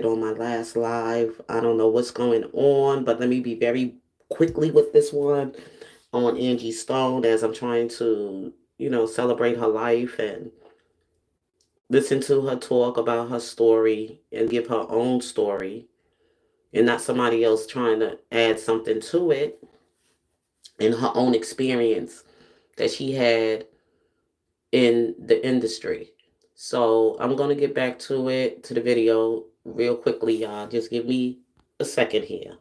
on my last live. I don't know what's going on, but let me be very quickly with this one on Angie Stone as I'm trying to, celebrate her life and listen to her talk about her story and give her own story and not somebody else trying to add something to it and her own experience that she had in the industry. So I'm going to get back to it, to the video real quickly, y'all. Just give me a second here.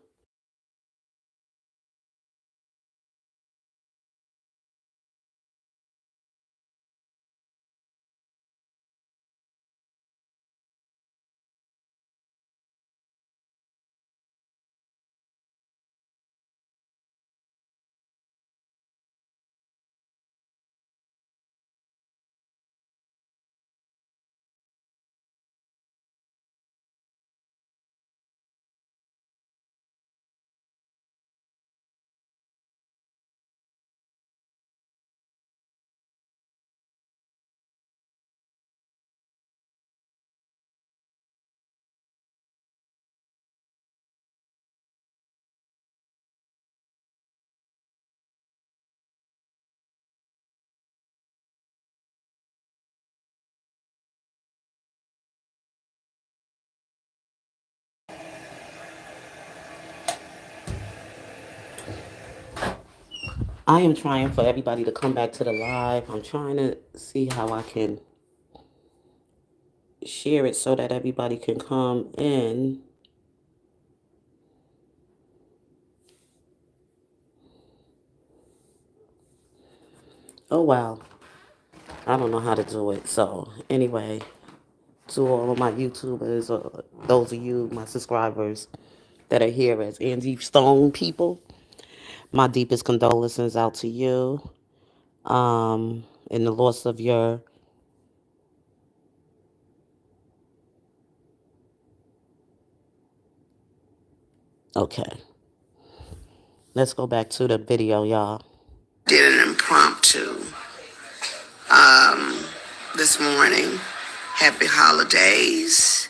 I am trying for everybody to come back to the live. I'm trying to see how I can share it so that everybody can come in. Oh, wow. I don't know how to do it. So, anyway, to all of my YouTubers, or those of you, my subscribers that are here as Angie Stone people, my deepest condolences out to you in the loss of your. Okay, let's go back to the video, y'all. Did an impromptu um, this morning. Happy holidays.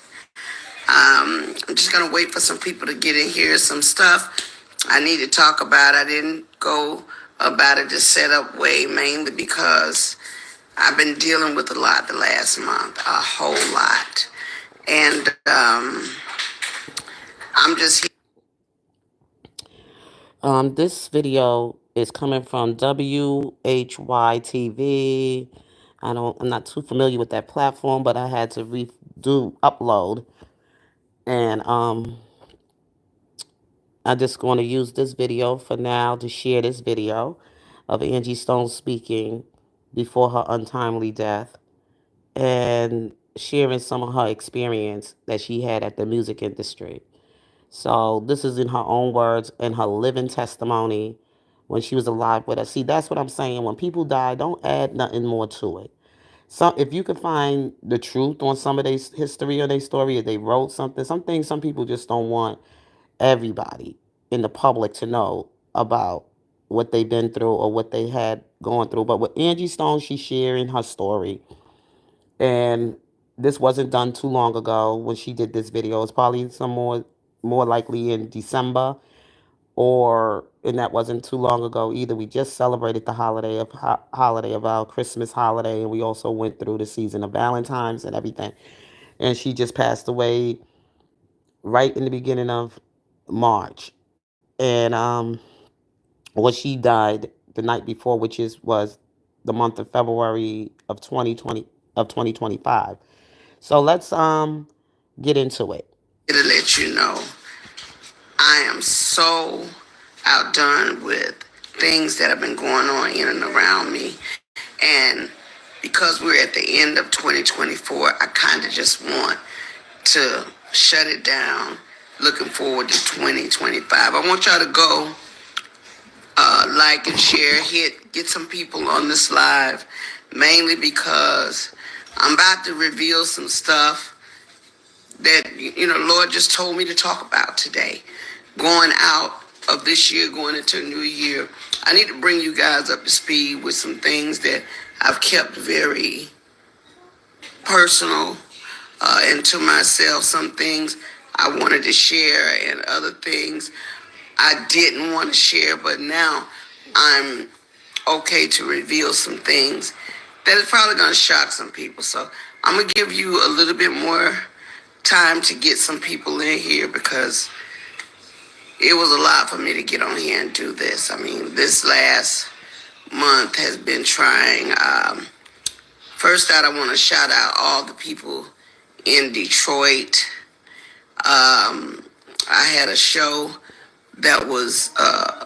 I'm just going to wait for some people to get in here. Some stuff I need to talk about. I didn't go about it the setup way, mainly because I've been dealing with a lot the last month, a whole lot. And I'm just This video is coming from WHYTV. I'm not too familiar with that platform, but I had to redo upload, and I'm just going to use this video for now to share this video of Angie Stone speaking before her untimely death and sharing some of her experience that she had at the music industry. So this is in her own words and her living testimony when she was alive with us. See, that's what I'm saying. When people die, don't add nothing more to it. So if you can find the truth on some of their history or their story, if they wrote something, some things some people just don't want everybody in the public to know about what they've been through or what they had going through. But with Angie Stone, she's sharing her story. And this wasn't done too long ago when she did this video. It's probably some more likely in December, or and that wasn't too long ago either. We just celebrated the holiday of our Christmas holiday, and we also went through the season of Valentine's and everything. And she just passed away right in the beginning of March. And she died the night before, which was the month of February of 2025. So let's get into it. here to let you know I am so outdone with things that have been going on in and around me. And because we're at the end of 2024, I kind of just want to shut it down. Looking forward to 2025. I want y'all to go like and share, get some people on this live, mainly because I'm about to reveal some stuff that Lord just told me to talk about today. Going out of this year, going into a new year, I need to bring you guys up to speed with some things that I've kept very personal into myself. Some things I wanted to share, and other things I didn't want to share, but now I'm okay to reveal some things that is probably going to shock some people. So I'm going to give you a little bit more time to get some people in here because it was a lot for me to get on here and do this. I mean, this last month has been trying. First out, I want to shout out all the people in Detroit. I had a show that was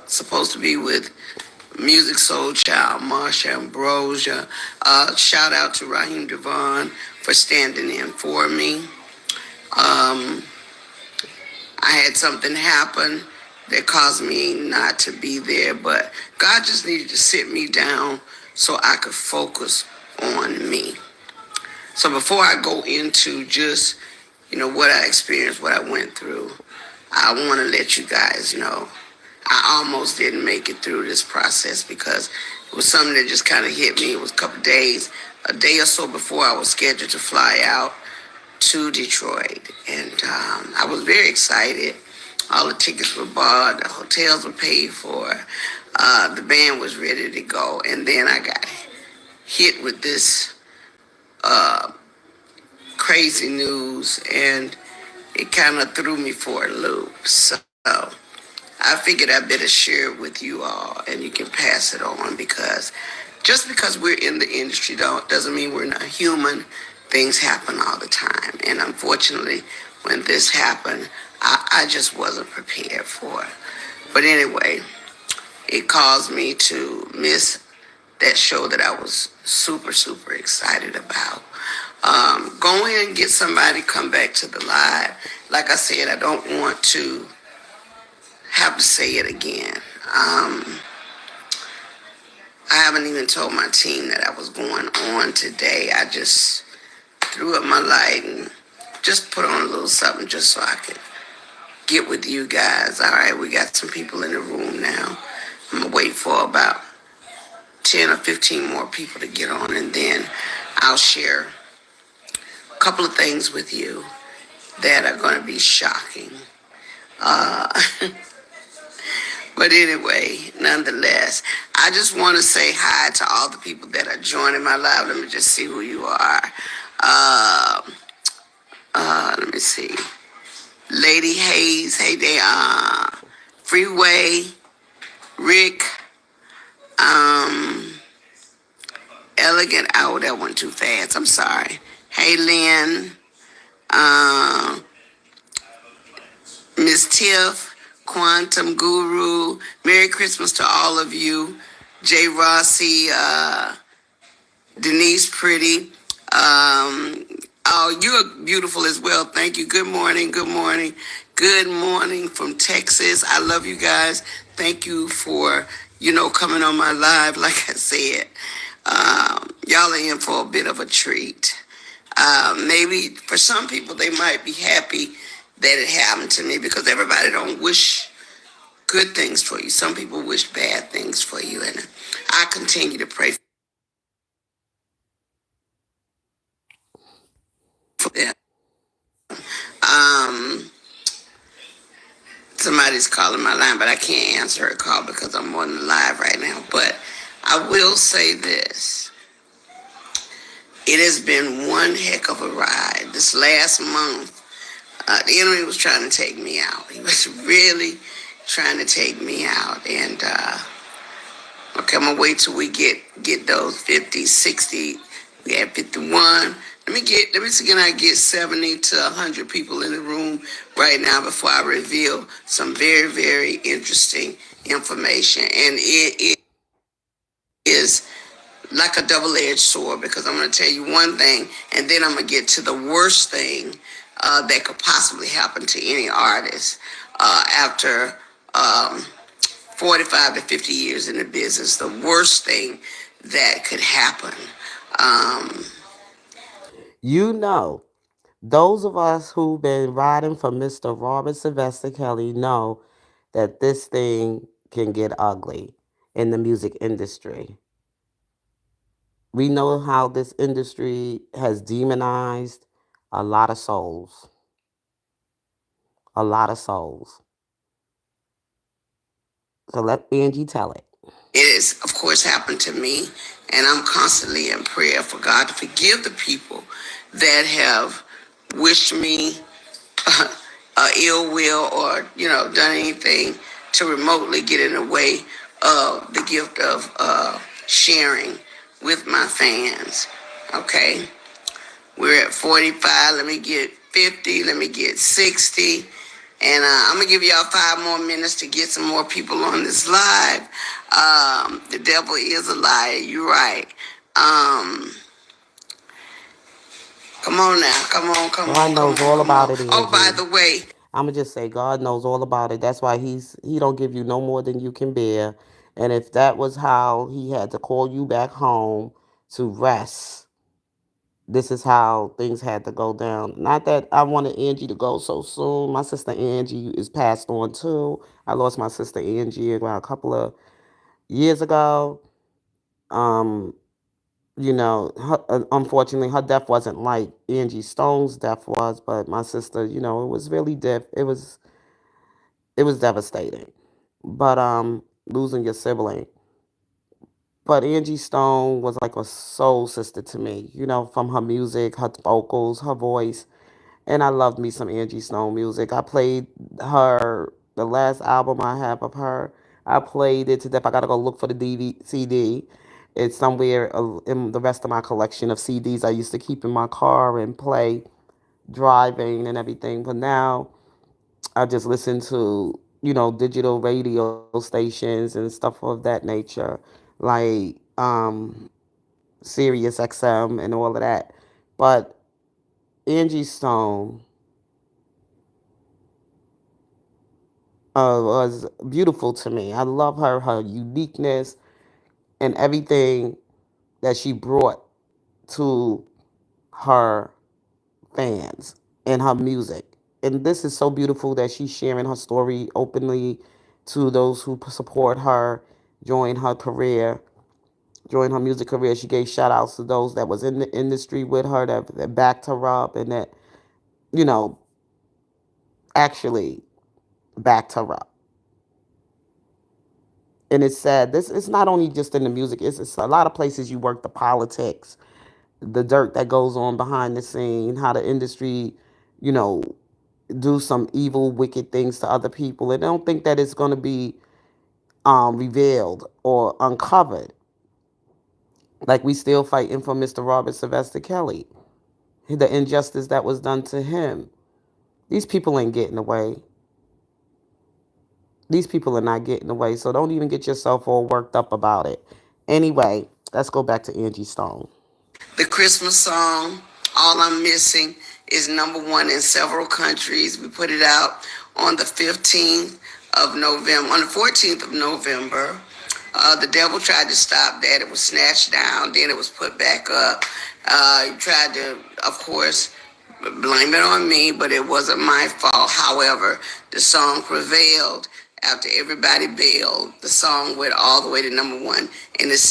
supposed to be with Music Soul Child, Marsha Ambrosia. Shout out to Raheem Devon for standing in for me. Um, I had something happen that caused me not to be there, but God just needed to sit me down so I could focus on me. So before I go into just, what I experienced, what I went through, I want to let you guys know I almost didn't make it through this process because it was something that just kind of hit me. It was a couple of days, a day or so before I was scheduled to fly out to Detroit. And I was very excited. All the tickets were bought, the hotels were paid for, the band was ready to go. And then I got hit with this uh, crazy news, and it kind of threw me for a loop. So I figured I better share it with you all, and you can pass it on because just because we're in the industry doesn't mean we're not human. Things happen all the time, and unfortunately, when this happened, I just wasn't prepared for it. But anyway, it caused me to miss that show that I was super, super excited about. Go in and get somebody, come back to the live. Like I said, I don't want to have to say it again. I haven't even told my team that I was going on today. I just threw up my light and just put on a little something just so I could get with you guys. All right, we got some people in the room now. I'm going to wait for about 10 or 15 more people to get on, and then I'll share a couple of things with you that are going to be shocking. Uh, but anyway, nonetheless, I just want to say hi to all the people that are joining my live. Let me just see who you are. Uh, let me see. Lady Hayes, hey there. Freeway, Rick, um, Elegant. Oh, that went too fast. I'm sorry. Hey, Lynn. Um, Miss Tiff, Quantum Guru. Merry Christmas to all of you. Jay Rossi, Denise Pretty. Oh, you're beautiful as well. Thank you. Good morning. Good morning. Good morning from Texas. I love you guys. Thank you for, coming on my live. Like I said, y'all are in for a bit of a treat. Maybe for some people, they might be happy that it happened to me because everybody don't wish good things for you. Some people wish bad things for you. And I continue to pray for them. Um, Somebody's calling my line, but I can't answer her call because I'm on the live right now. But I will say this. It has been one heck of a ride. This last month, the enemy was trying to take me out. He was really trying to take me out. And, okay, I'm going to wait till we get those 50, 60. We had 51. Let me see, can I get 70 to 100 people in the room right now before I reveal some very, very interesting information. And it is like a double-edged sword because I'm going to tell you one thing, and then I'm going to get to the worst thing that could possibly happen to any artist after 45 to 50 years in the business. The worst thing that could happen. Um, You know, those of us who've been riding for Mr. Robert Sylvester Kelly know that this thing can get ugly in the music industry. We know how this industry has demonized A lot of souls, a lot of souls. So let Angie tell it. It has, of course, happened to me, and I'm constantly in prayer for God to forgive the people that have wished me ill will or done anything to remotely get in the way of the gift of sharing with my fans. Okay, we're at 45. Let me get 50. Let me get 60. And I'm going to give y'all 5 more minutes to get some more people on this live. The devil is a liar. You're right. Um, Come on now. Come on, come God on, come knows on, all come on. about it, Oh, by Angie. the way, I'ma just say God knows all about it. That's why he don't give you no more than you can bear. And if that was how he had to call you back home to rest, this is how things had to go down. Not that I wanted Angie to go so soon. My sister Angie is passed on too. I lost my sister Angie around a couple of years ago. Um, unfortunately, her death wasn't like Angie Stone's death was, but my sister, it was really it was devastating. But losing your sibling. But Angie Stone was like a soul sister to me, from her music, her vocals, her voice. And I loved me some Angie Stone music. I played the last album I have of her. I played it to death. I gotta go look for the CD. It's somewhere in the rest of my collection of CDs I used to keep in my car and play driving and everything. But now I just listen to, digital radio stations and stuff of that nature, like Sirius XM and all of that. But Angie Stone was beautiful to me. I love her uniqueness, and everything that she brought to her fans and her music. And this is so beautiful that she's sharing her story openly to those who support her during her career, during her music career. She gave shout outs to those that was in the industry with her that backed her up and that, you know, actually backed her up. And it's sad. This it's not only just in the music, it's a lot of places you work, the politics, the dirt that goes on behind the scene, how the industry, you know, do some evil, wicked things to other people. And I don't think that it's going to be revealed or uncovered. Like we still fighting for Mr. Robert Sylvester Kelly, the injustice that was done to him. These people ain't getting away. These people are not getting away. So don't even get yourself all worked up about it. Anyway, let's go back to Angie Stone. the Christmas song, All I'm Missing, is #1 in several countries. We put it out on the 15th of November, on the 14th of November. The devil tried to stop that. It was snatched down, then it was put back up. He tried to, of course, blame it on me, but it wasn't my fault. However, the song prevailed after everybody bailed. The song went all the way to #1 and is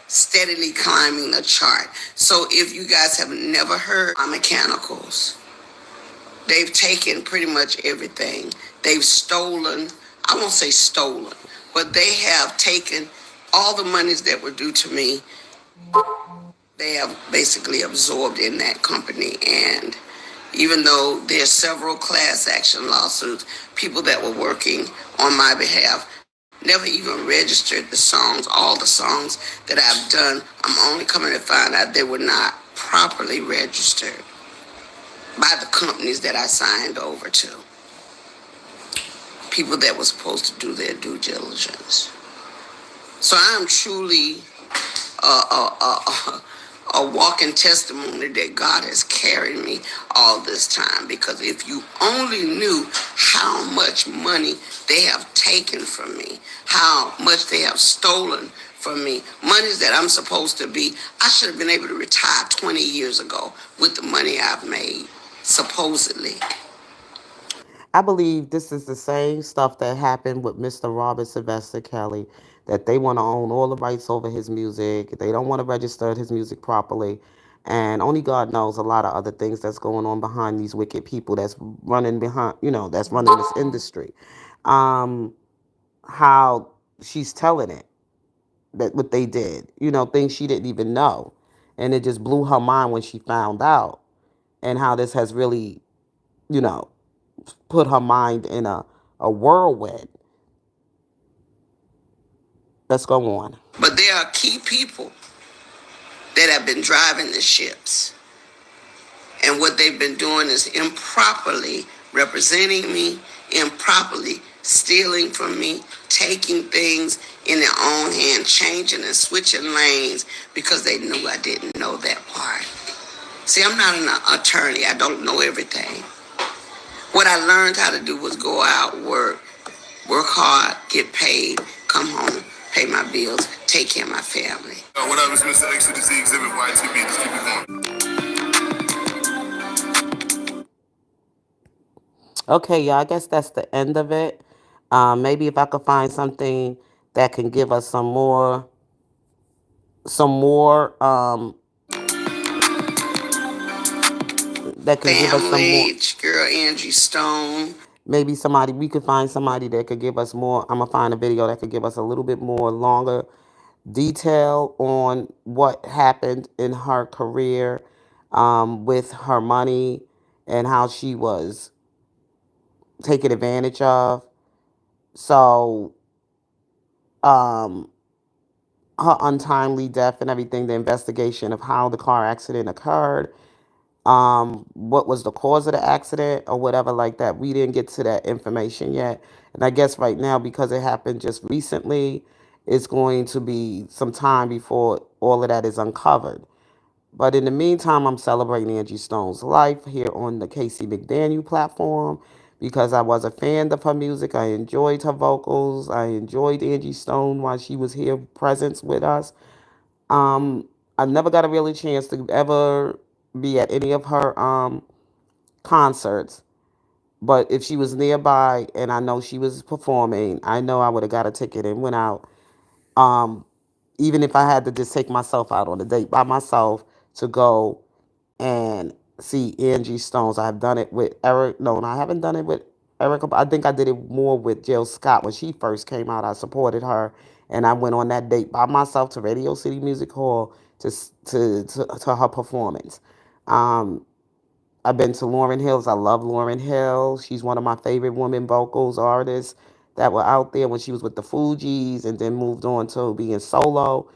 steadily climbing the chart. So if you guys have never heard my mechanicals, they've taken pretty much everything. They've stolen, I won't say stolen, but they have taken all the monies that were due to me. They have basically absorbed in that company. And even though there's several class action lawsuits, people that were working on my behalf never even registered the songs, all the songs that I've done. I'm only coming to find out they were not properly registered by the companies that I signed over to. People that were supposed to do their due diligence. So I am truly a walking testimony that God has carried me all this time. Because if you only knew how much money they have taken from me, how much they have stolen from me, monies that I'm supposed to be, I should have been able to retire 20 years ago with the money I've made, supposedly. I believe this is the same stuff that happened with Mr. Robert Sylvester Kelly, that they want to own all the rights over his music. They don't want to register his music properly. And only God knows a lot of other things that's going on behind these wicked people that's running behind, that's running this industry. Um, how she's telling it, that what they did, things she didn't even know. And it just blew her mind when she found out, and how this has really, you know, put her mind in a whirlwind. Let's go on. But there are key people that have been driving the ships. And what they've been doing is improperly representing me, improperly stealing from me, taking things in their own hand, changing and switching lanes because they knew I didn't know that part. See, I'm not an attorney. I don't know everything. What I learned how to do was go out, work hard, get paid, come home, pay my bills, take care of my family. What up, it's Mr. X to the Z Exhibit YTB. Just keep it going. Okay, y'all, I guess that's the end of it. Maybe if I could find something that can give us that can give us some more. Family, girl Angie Stone. Maybe we could find somebody that could give us more. I'm gonna find a video that could give us a little bit more longer detail on what happened in her career, with her money, and how she was taken advantage of. So, um, her untimely death and everything, the investigation of how the car accident occurred, what was the cause of the accident or whatever like that. We didn't get to that information yet. And I guess right now, because it happened just recently, it's going to be some time before all of that is uncovered. But in the meantime, I'm celebrating Angie Stone's life here on the Casey McDaniel platform because I was a fan of her music. I enjoyed her vocals. I enjoyed Angie Stone while she was here present with us. I never got a really chance to ever be at any of her concerts. But if she was nearby and I know she was performing, I know I would have got a ticket and went out. Um, Even if I had to just take myself out on a date by myself to go and see Angie Stones. I've done it with Eric. No, I haven't done it with Erica. I think I did it more with Jill Scott when she first came out. I supported her, and I went on that date by myself to Radio City Music Hall to her performance. Um, I've been to Lauryn Hill's. I love Lauryn Hill. She's one of my favorite women vocals artists that were out there when she was with the Fugees and then moved on to being solo.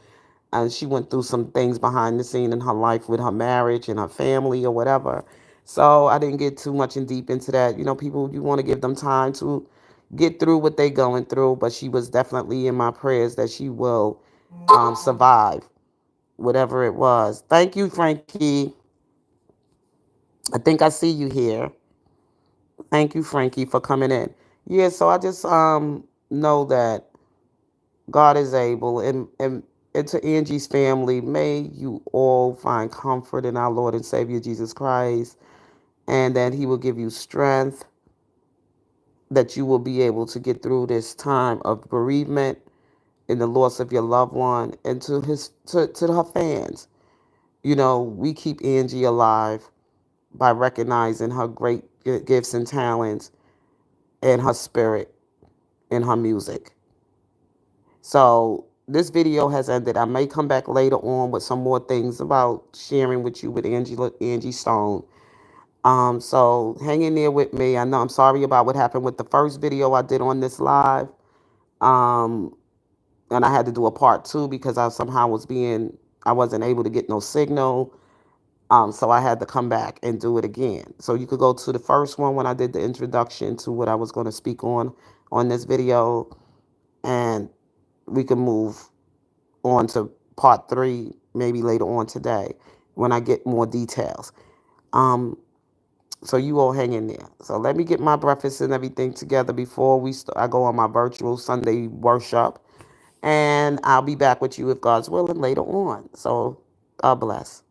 And she went through some things behind the scene in her life with her marriage and her family or whatever. So I didn't get too much in deep into that. People, you want to give them time to get through what they're going through, but she was definitely in my prayers that she will survive whatever it was. Thank you, Frankie. I think I see you here. Thank you, Frankie, for coming in. Yeah, so I just know that God is able, and to Angie's family, may you all find comfort in our Lord and Savior Jesus Christ, and that He will give you strength, that you will be able to get through this time of bereavement and the loss of your loved one, and to her fans. We keep Angie alive by recognizing her great gifts and talents and her spirit in her music. So this video has ended. I may come back later on with some more things about sharing with you with Angie Stone. So hang in there with me. I know I'm sorry about what happened with the first video I did on this live. Um, and I had to do a part two because I wasn't able to get no signal. So I had to come back and do it again. So you could go to the first one when I did the introduction to what I was going to speak on this video, and we can move on to part three maybe later on today when I get more details. Um, so you all hang in there. So let me get my breakfast and everything together before I go on my virtual Sunday worship, and I'll be back with you if God's willing later on. So God bless.